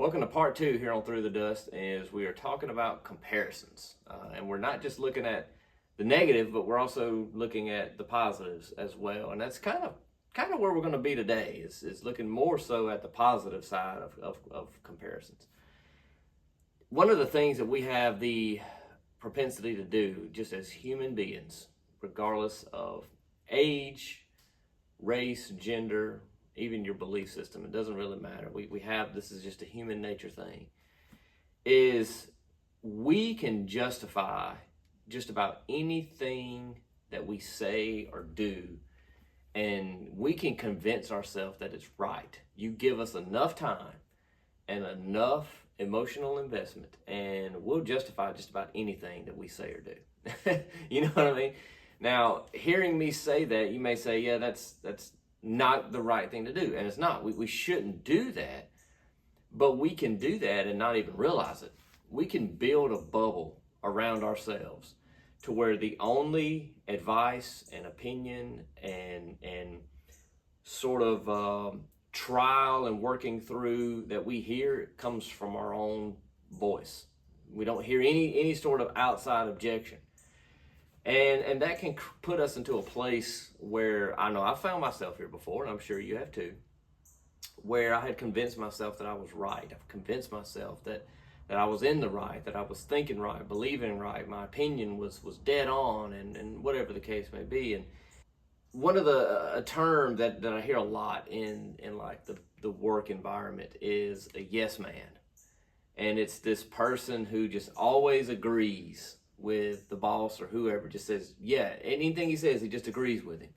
Welcome to part two here on Through the Dust, as we are talking about comparisons. And we're not just looking at the negative, but we're also looking at the positives as well. And that's kind of where we're going to be today, is looking more so at the positive side of comparisons. One of the things that we have the propensity to do just as human beings, regardless of age, race, gender, even your belief system, it doesn't really matter. We have, this is just a human nature thing, is we can justify just about anything that we say or do, and we can convince ourselves that it's right. You give us enough time and enough emotional investment, and we'll justify just about anything that we say or do. You know what I mean? Now, hearing me say that, you may say, yeah, that's not the right thing to do. And it's not. We shouldn't do that. But we can do that and not even realize it. We can build a bubble around ourselves to where the only advice and opinion and sort of trial and working through that we hear comes from our own voice. We don't hear any sort of outside objection. And that can put us into a place where, I know I found myself here before, and I'm sure you have too, where I had convinced myself that I was right. I've convinced myself that I was in the right, that I was thinking right, believing right, my opinion was dead on, and whatever the case may be. And one of a term that I hear a lot in like the work environment is a yes man. And it's this person who just always agrees with the boss or whoever, just says, yeah, anything he says, he just agrees with him.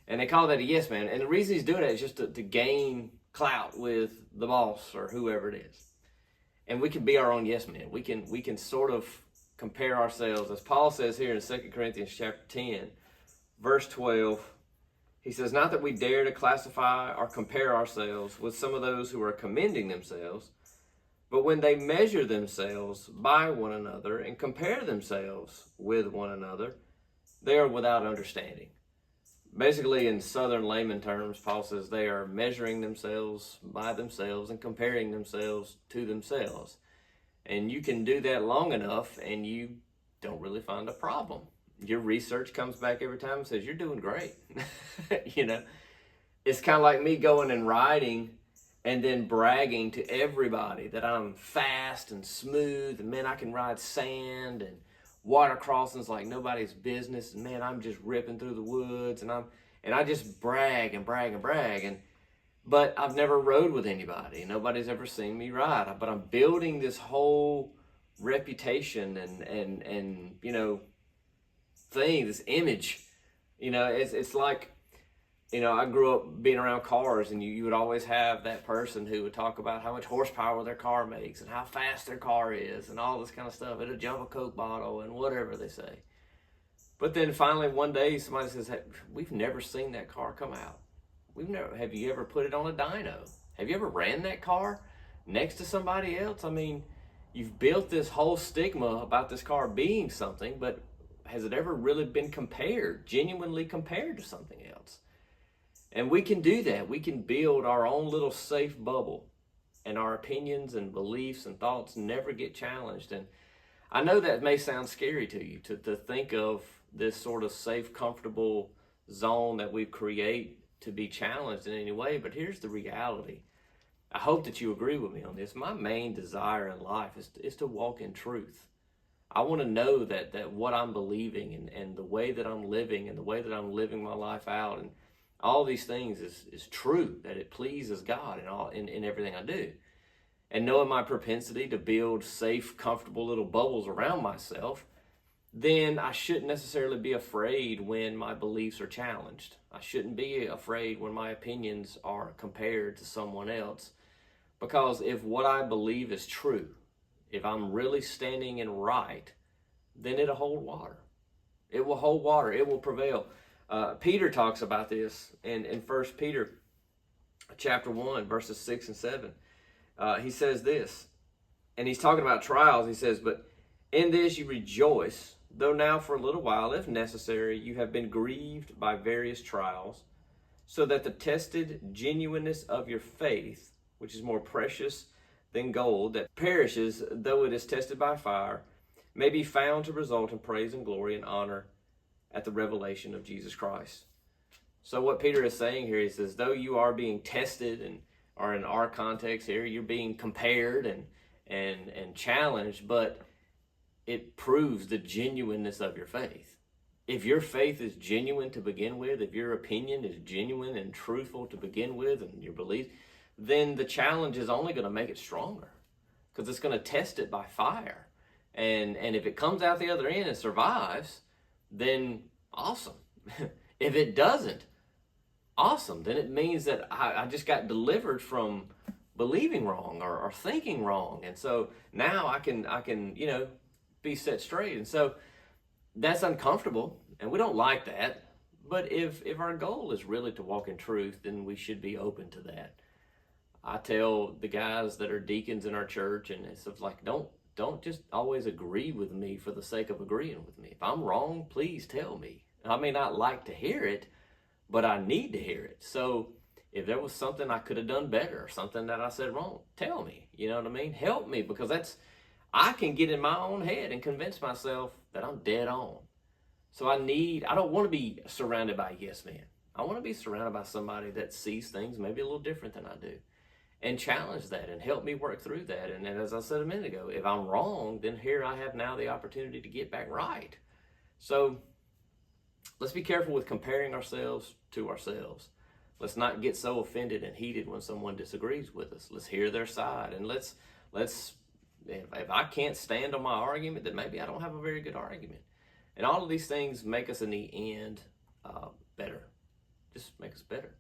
And they call that a yes man. And the reason he's doing that is just to gain clout with the boss or whoever it is. And we can be our own yes man. We can sort of compare ourselves. As Paul says here in 2 Corinthians chapter 10, verse 12, he says, not that we dare to classify or compare ourselves with some of those who are commending themselves, but when they measure themselves by one another and compare themselves with one another, they are without understanding. Basically, in Southern layman terms, Paul says they are measuring themselves by themselves and comparing themselves to themselves. And you can do that long enough and you don't really find a problem. Your research comes back every time and says, you're doing great. You know, it's kind of like me going and riding and then bragging to everybody that I'm fast and smooth, and man, I can ride sand and water crossings like nobody's business, and man, I'm just ripping through the woods, and I just brag, but I've never rode with anybody. Nobody's ever seen me ride, but I'm building this whole reputation and you know, thing, this image. You know, it's like, you know, I grew up being around cars, and you would always have that person who would talk about how much horsepower their car makes and how fast their car is and all this kind of stuff. It'll jump a Coke bottle and whatever they say. But then finally one day somebody says, hey, we've never seen that car come out. Have you ever put it on a dyno? Have you ever ran that car next to somebody else? I mean, you've built this whole stigma about this car being something, but has it ever really been genuinely compared to something else? And we can do that. We can build our own little safe bubble, and our opinions and beliefs and thoughts never get challenged. And I know that may sound scary to you, to think of this sort of safe, comfortable zone that we create to be challenged in any way. But here's the reality. I hope that you agree with me on this. My main desire in life is to walk in truth. I want to know that what I'm believing and the way that I'm living and the way that I'm living my life out and all these things is true, that it pleases God in everything I do. And knowing my propensity to build safe, comfortable little bubbles around myself, then I shouldn't necessarily be afraid when my beliefs are challenged. I shouldn't be afraid when my opinions are compared to someone else. Because if what I believe is true, if I'm really standing in right, then it'll hold water. It will hold water. It will prevail. Peter talks about this in 1 Peter chapter 1, verses 6 and 7. He says this, and he's talking about trials. He says, but in this you rejoice, though now for a little while, if necessary, you have been grieved by various trials, so that the tested genuineness of your faith, which is more precious than gold that perishes, though it is tested by fire, may be found to result in praise and glory and honor at the revelation of Jesus Christ. So what Peter is saying here, he says, though you are being tested, and or in our context here, you're being compared and challenged, but it proves the genuineness of your faith. If your faith is genuine to begin with, if your opinion is genuine and truthful to begin with, and your belief, then the challenge is only going to make it stronger, because it's going to test it by fire. And if it comes out the other end and survives, then awesome. If it doesn't, awesome. Then it means that I just got delivered from believing wrong or thinking wrong. And so now I can be set straight. And so that's uncomfortable, and we don't like that. But if our goal is really to walk in truth, then we should be open to that. I tell the guys that are deacons in our church, and it's like, don't just always agree with me for the sake of agreeing with me. If I'm wrong, please tell me. I may not like to hear it, but I need to hear it. So if there was something I could have done better, or something that I said wrong, tell me. You know what I mean? Help me, because I can get in my own head and convince myself that I'm dead on. So I don't want to be surrounded by yes men. I want to be surrounded by somebody that sees things maybe a little different than I do, and challenge that and help me work through that. And as I said a minute ago, if I'm wrong, then here I have now the opportunity to get back right. So let's be careful with comparing ourselves to ourselves. Let's not get so offended and heated when someone disagrees with us. Let's hear their side, and let's if I can't stand on my argument, then maybe I don't have a very good argument. And all of these things make us in the end better. Just make us better.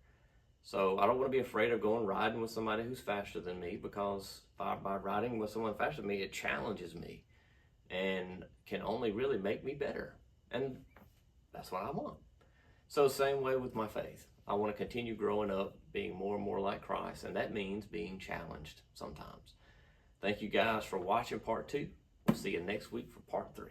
So I don't want to be afraid of going riding with somebody who's faster than me, because by riding with someone faster than me, it challenges me and can only really make me better. And that's what I want. So same way with my faith. I want to continue growing up, being more and more like Christ, and that means being challenged sometimes. Thank you guys for watching part 2. We'll see you next week for part 3.